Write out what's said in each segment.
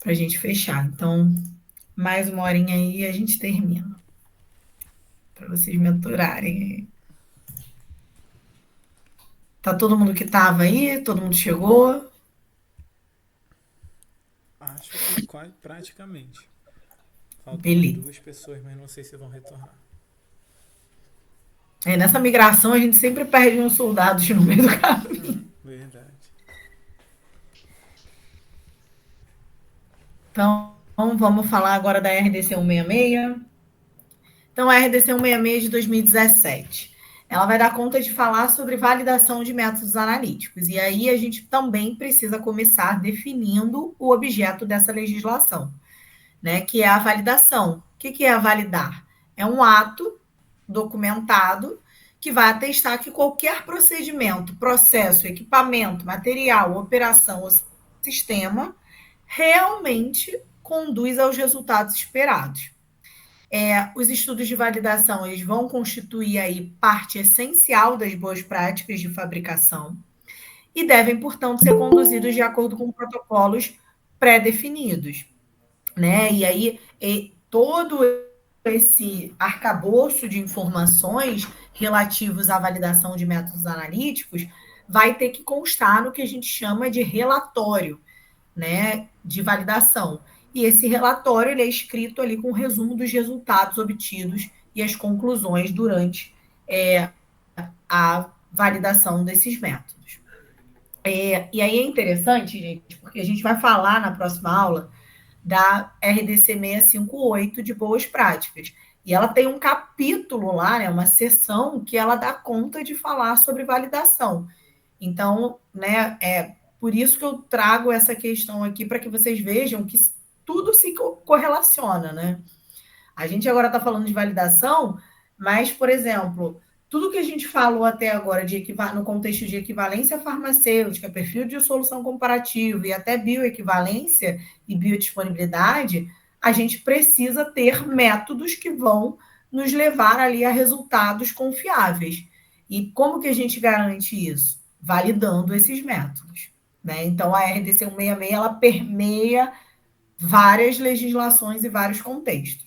para a gente fechar. Então, mais uma horinha aí e a gente termina. Para vocês mentorarem. Tá todo mundo que tava aí? Todo mundo chegou? Acho que quase praticamente. Faltam mais Beleza. duas pessoas, mas não sei se vão retornar. Nessa migração a gente sempre perde uns soldados no meio do caminho. Verdade. Então, vamos falar agora da RDC 166. Então, a RDC 166 de 2017. Ela vai dar conta de falar sobre validação de métodos analíticos. E aí a gente também precisa começar definindo o objeto dessa legislação, né? Que é a validação. O que é a validar? É um ato documentado que vai atestar que qualquer procedimento, processo, equipamento, material, operação ou sistema realmente conduz aos resultados esperados. Os estudos de validação eles vão constituir aí parte essencial das boas práticas de fabricação e devem, portanto, ser conduzidos de acordo com protocolos pré-definidos, né? E aí todo esse arcabouço de informações relativos à validação de métodos analíticos vai ter que constar no que a gente chama de relatório, né, de validação. E esse relatório ele é escrito ali com um resumo dos resultados obtidos e as conclusões durante a validação desses métodos. E aí é interessante, gente, porque a gente vai falar na próxima aula da RDC 658 de boas práticas. E ela tem um capítulo lá, né, uma seção que ela dá conta de falar sobre validação. Então, né, é por isso que eu trago essa questão aqui para que vocês vejam que tudo se correlaciona, né? A gente agora está falando de validação, mas, por exemplo, tudo que a gente falou até agora no contexto de equivalência farmacêutica, perfil de solução comparativo e até bioequivalência e biodisponibilidade, a gente precisa ter métodos que vão nos levar ali a resultados confiáveis. E como que a gente garante isso? Validando esses métodos. Né? Então, a RDC 166 ela permeia várias legislações e vários contextos.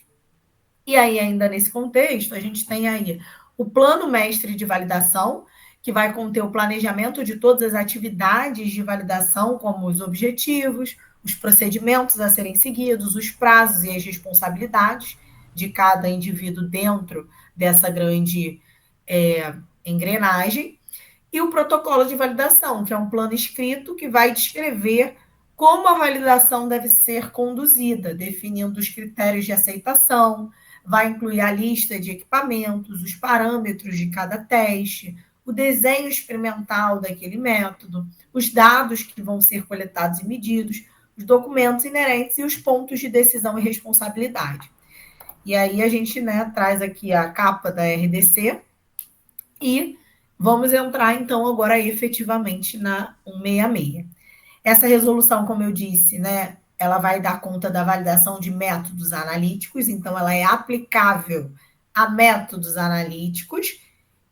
E aí, ainda nesse contexto, a gente tem aí o plano mestre de validação, que vai conter o planejamento de todas as atividades de validação, como os objetivos, os procedimentos a serem seguidos, os prazos e as responsabilidades de cada indivíduo dentro dessa grande engrenagem. E o protocolo de validação, que é um plano escrito que vai descrever como a validação deve ser conduzida, definindo os critérios de aceitação, vai incluir a lista de equipamentos, os parâmetros de cada teste, o desenho experimental daquele método, os dados que vão ser coletados e medidos, os documentos inerentes e os pontos de decisão e responsabilidade. E aí a gente, né, traz aqui a capa da RDC e vamos entrar então agora efetivamente na 166. Essa resolução, como eu disse, né, ela vai dar conta da validação de métodos analíticos, então ela é aplicável a métodos analíticos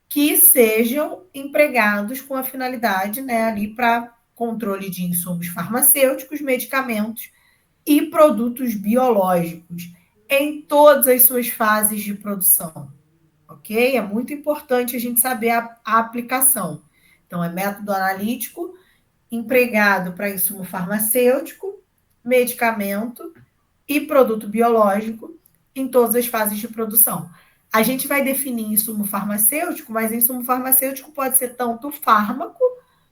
que sejam empregados com a finalidade, né, ali para controle de insumos farmacêuticos, medicamentos e produtos biológicos em todas as suas fases de produção, ok? É muito importante a gente saber a aplicação. Então, é método analítico empregado para insumo farmacêutico, medicamento e produto biológico em todas as fases de produção. A gente vai definir insumo farmacêutico, mas insumo farmacêutico pode ser tanto o fármaco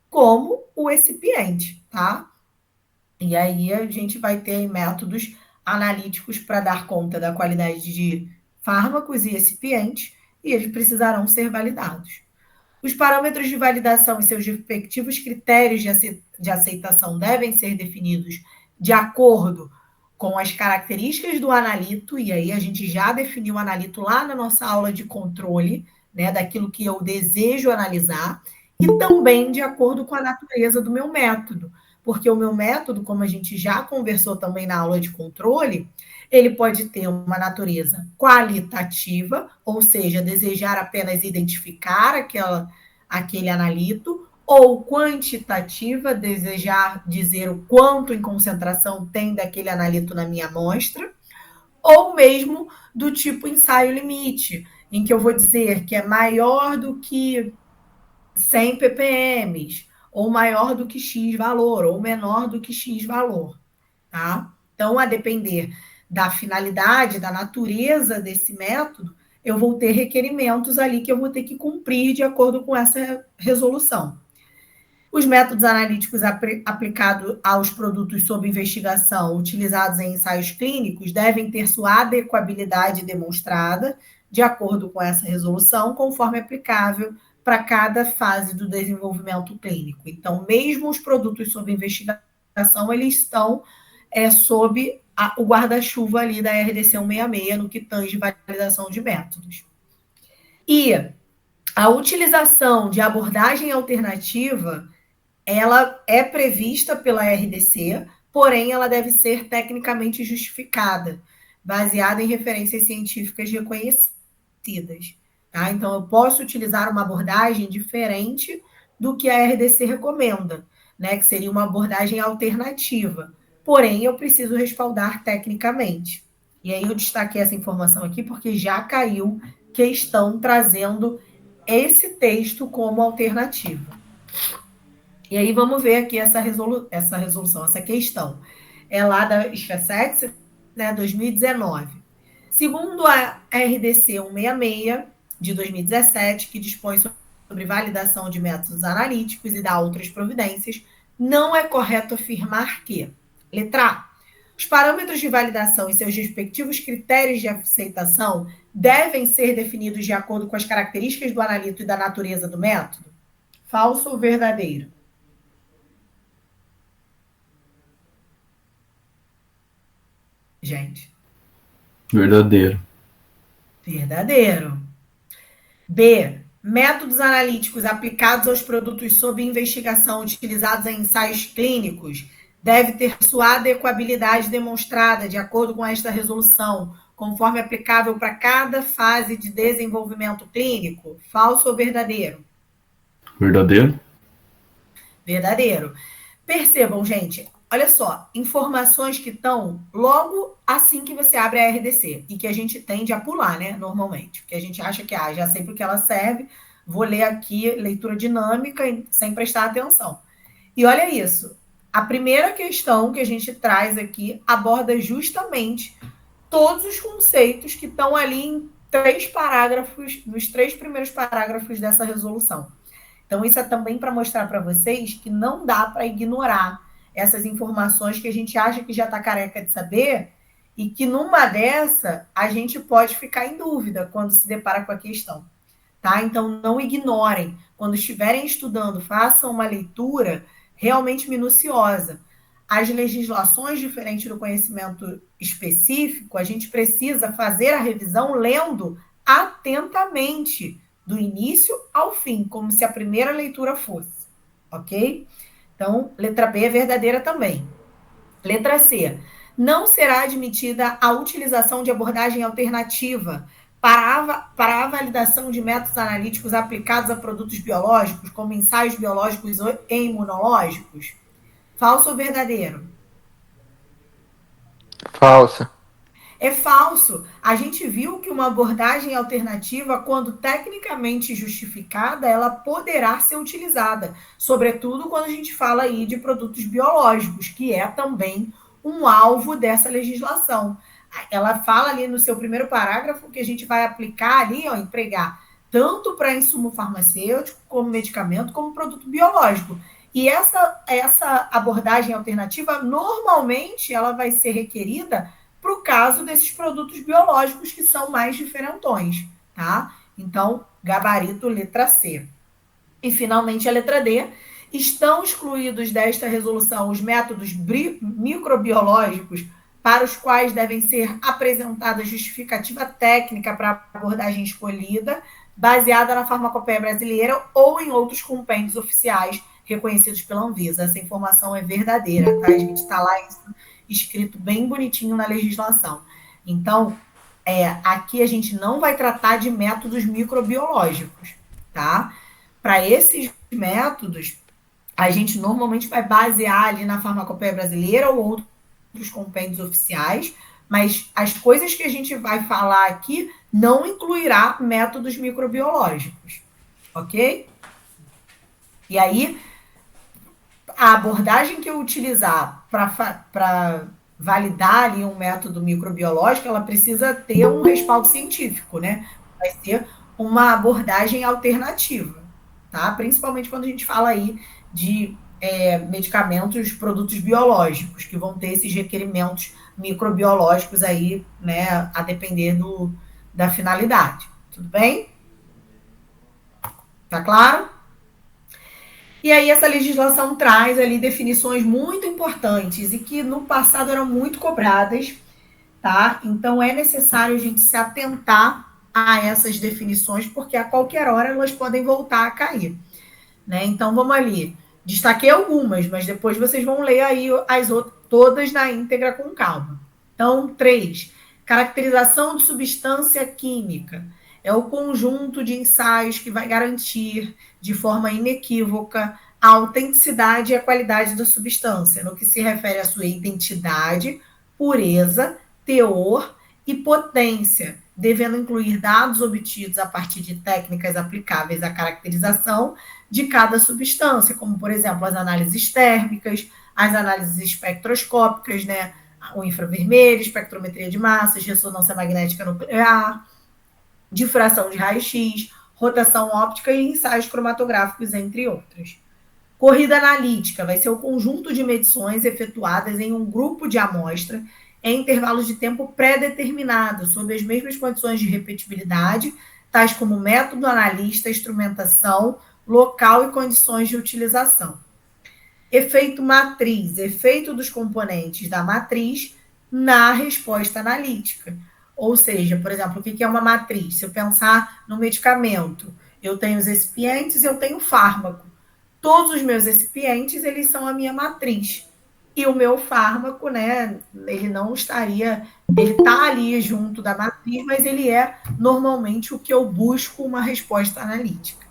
como o excipiente, tá? E aí a gente vai ter métodos analíticos para dar conta da qualidade de fármacos e excipientes, e eles precisarão ser validados. Os parâmetros de validação e seus respectivos critérios de aceitação devem ser definidos de acordo com as características do analito, e aí a gente já definiu o analito lá na nossa aula de controle, né, daquilo que eu desejo analisar, e também de acordo com a natureza do meu método, porque o meu método, como a gente já conversou também na aula de controle, ele pode ter uma natureza qualitativa, ou seja, desejar apenas identificar aquele analito, ou quantitativa, desejar dizer o quanto em concentração tem daquele analito na minha amostra, ou mesmo do tipo ensaio limite, em que eu vou dizer que é maior do que 100 ppm, ou maior do que X valor, ou menor do que X valor, tá? Então, a depender da finalidade, da natureza desse método, eu vou ter requerimentos ali que eu vou ter que cumprir de acordo com essa resolução. Os métodos analíticos aplicados aos produtos sob investigação utilizados em ensaios clínicos devem ter sua adequabilidade demonstrada de acordo com essa resolução, conforme aplicável para cada fase do desenvolvimento clínico. Então, mesmo os produtos sob investigação, eles estão sob o guarda-chuva ali da RDC 166 no que tange validação de métodos. E a utilização de abordagem alternativa, ela é prevista pela RDC, porém ela deve ser tecnicamente justificada, baseada em referências científicas reconhecidas. Tá? Então, eu posso utilizar uma abordagem diferente do que a RDC recomenda, né? Que seria uma abordagem alternativa. Porém, eu preciso respaldar tecnicamente. E aí eu destaquei essa informação aqui porque já caiu questão trazendo esse texto como alternativa. E aí vamos ver aqui essa resolução, essa questão. É lá da SFASEX, né, 2019. Segundo a RDC 166, de 2017, que dispõe sobre validação de métodos analíticos e dá outras providências, não é correto afirmar que, letra A, os parâmetros de validação e seus respectivos critérios de aceitação devem ser definidos de acordo com as características do analito e da natureza do método? Falso ou verdadeiro? Gente. Verdadeiro. Verdadeiro. B. Métodos analíticos aplicados aos produtos sob investigação utilizados em ensaios clínicos deve ter sua adequabilidade demonstrada de acordo com esta resolução, conforme aplicável para cada fase de desenvolvimento clínico? Falso ou verdadeiro? Verdadeiro. Verdadeiro. Percebam, gente, olha só, informações que estão logo assim que você abre a RDC e que a gente tende a pular, né, normalmente, porque a gente acha que, já sei para que ela serve, vou ler aqui leitura dinâmica sem prestar atenção. E olha isso, a primeira questão que a gente traz aqui aborda justamente todos os conceitos que estão ali em 3 parágrafos, nos 3 primeiros parágrafos dessa resolução. Então, isso é também para mostrar para vocês que não dá para ignorar essas informações que a gente acha que já está careca de saber e que numa dessa a gente pode ficar em dúvida quando se depara com a questão. Tá? Então, não ignorem. Quando estiverem estudando, façam uma leitura realmente minuciosa. As legislações diferentes do conhecimento específico, a gente precisa fazer a revisão lendo atentamente, do início ao fim, como se a primeira leitura fosse, ok? Então, letra B é verdadeira também. Letra C. Não será admitida a utilização de abordagem alternativa para a validação de métodos analíticos aplicados a produtos biológicos, como ensaios biológicos e imunológicos? Falso ou verdadeiro? Falsa. É falso. A gente viu que uma abordagem alternativa, quando tecnicamente justificada, ela poderá ser utilizada, sobretudo quando a gente fala aí de produtos biológicos, que é também um alvo dessa legislação. Ela fala ali no seu primeiro parágrafo que a gente vai aplicar ali, empregar tanto para insumo farmacêutico, como medicamento, como produto biológico. E essa abordagem alternativa, normalmente, ela vai ser requerida para o caso desses produtos biológicos que são mais diferentões, tá? Então, gabarito letra C. E, finalmente, a letra D. Estão excluídos desta resolução os métodos microbiológicos para os quais devem ser apresentada justificativa técnica para a abordagem escolhida, baseada na farmacopeia brasileira ou em outros compêndios oficiais reconhecidos pela Anvisa. Essa informação é verdadeira, tá? A gente está lá escrito bem bonitinho na legislação. Então, aqui a gente não vai tratar de métodos microbiológicos, tá? Para esses métodos, a gente normalmente vai basear ali na farmacopeia brasileira ou outros compêndios oficiais, mas as coisas que a gente vai falar aqui não incluirá métodos microbiológicos, ok? E aí, a abordagem que eu utilizar para validar ali um método microbiológico, ela precisa ter um respaldo científico, né? Vai ser uma abordagem alternativa, tá? Principalmente quando a gente fala aí de medicamentos, produtos biológicos, que vão ter esses requerimentos microbiológicos aí, né, a depender da finalidade. Tudo bem? Tá claro? E aí essa legislação traz ali definições muito importantes e que no passado eram muito cobradas, tá? Então é necessário a gente se atentar a essas definições, porque a qualquer hora elas podem voltar a cair, né? Então vamos ali. Destaquei algumas, mas depois vocês vão ler aí as outras todas na íntegra com calma. Então, 3. Caracterização de substância química. É o conjunto de ensaios que vai garantir, de forma inequívoca, a autenticidade e a qualidade da substância, no que se refere à sua identidade, pureza, teor e potência, devendo incluir dados obtidos a partir de técnicas aplicáveis à caracterização de cada substância, como, por exemplo, as análises térmicas, as análises espectroscópicas, né? O infravermelho, espectrometria de massas, ressonância magnética nuclear, difração de raio-x, rotação óptica e ensaios cromatográficos, entre outras. Corrida analítica vai ser o conjunto de medições efetuadas em um grupo de amostra em intervalos de tempo pré-determinados, sob as mesmas condições de repetibilidade, tais como método analista, instrumentação, local e condições de utilização. Efeito matriz, efeito dos componentes da matriz na resposta analítica. Ou seja, por exemplo, o que é uma matriz? Se eu pensar no medicamento, eu tenho os excipientes, eu tenho o fármaco. Todos os meus excipientes, eles são a minha matriz. E o meu fármaco, né, ele não estaria, ele está ali junto da matriz, mas ele é normalmente o que eu busco uma resposta analítica.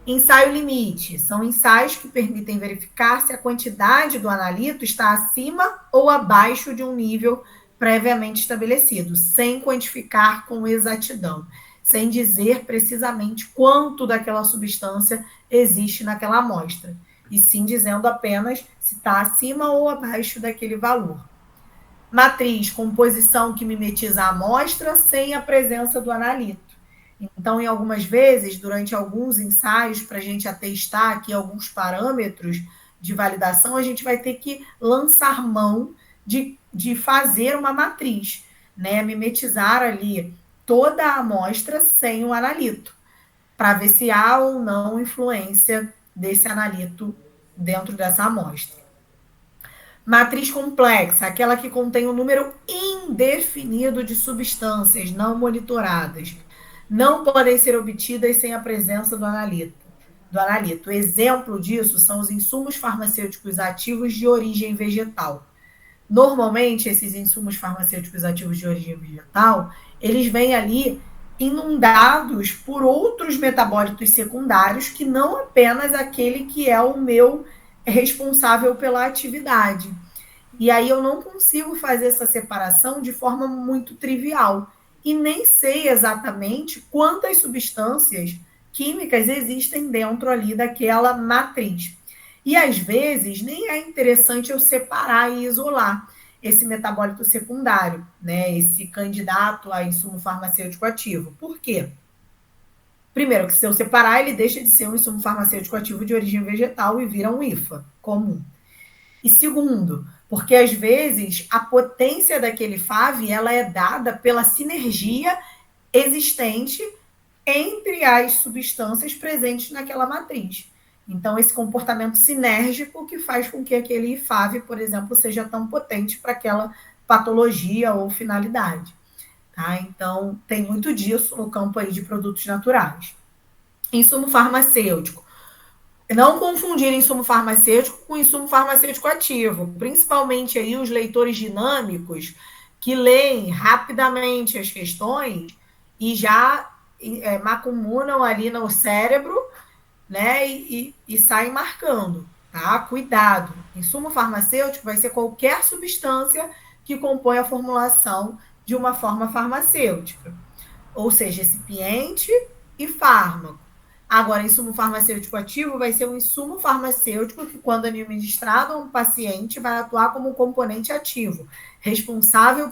Ensaio limite, são ensaios que permitem verificar se a quantidade do analito está acima ou abaixo de um nível previamente estabelecido, sem quantificar com exatidão, sem dizer precisamente quanto daquela substância existe naquela amostra, e sim dizendo apenas se está acima ou abaixo daquele valor. Matriz, composição que mimetiza a amostra sem a presença do analito. Então, em algumas vezes, durante alguns ensaios, para a gente atestar aqui alguns parâmetros de validação, a gente vai ter que lançar mão de fazer uma matriz, né? Mimetizar ali toda a amostra sem o analito, para ver se há ou não influência desse analito dentro dessa amostra. Matriz complexa, aquela que contém um número indefinido de substâncias não monitoradas, não podem ser obtidas sem a presença do analito. Exemplo disso são os insumos farmacêuticos ativos de origem vegetal. Normalmente, esses insumos farmacêuticos ativos de origem vegetal, eles vêm ali inundados por outros metabólitos secundários que não apenas aquele que é o meu responsável pela atividade. E aí eu não consigo fazer essa separação de forma muito trivial. E nem sei exatamente quantas substâncias químicas existem dentro ali daquela matriz. E às vezes nem é interessante eu separar e isolar esse metabólito secundário, né? Esse candidato a insumo farmacêutico ativo. Por quê? Primeiro, que se eu separar, ele deixa de ser um insumo farmacêutico ativo de origem vegetal e vira um IFA comum. E segundo, porque às vezes a potência daquele FAV ela é dada pela sinergia existente entre as substâncias presentes naquela matriz. Então, esse comportamento sinérgico que faz com que aquele FAV, por exemplo, seja tão potente para aquela patologia ou finalidade. Tá? Então, tem muito disso no campo aí de produtos naturais. Insumo farmacêutico. Não confundir insumo farmacêutico com insumo farmacêutico ativo, principalmente aí os leitores dinâmicos que leem rapidamente as questões e já macumulam ali no cérebro, né? E saem marcando, tá? Cuidado. Insumo farmacêutico vai ser qualquer substância que compõe a formulação de uma forma farmacêutica, ou seja, recipiente e fármaco. Agora, insumo farmacêutico ativo vai ser um insumo farmacêutico que, quando administrado a um paciente, vai atuar como um componente ativo, responsável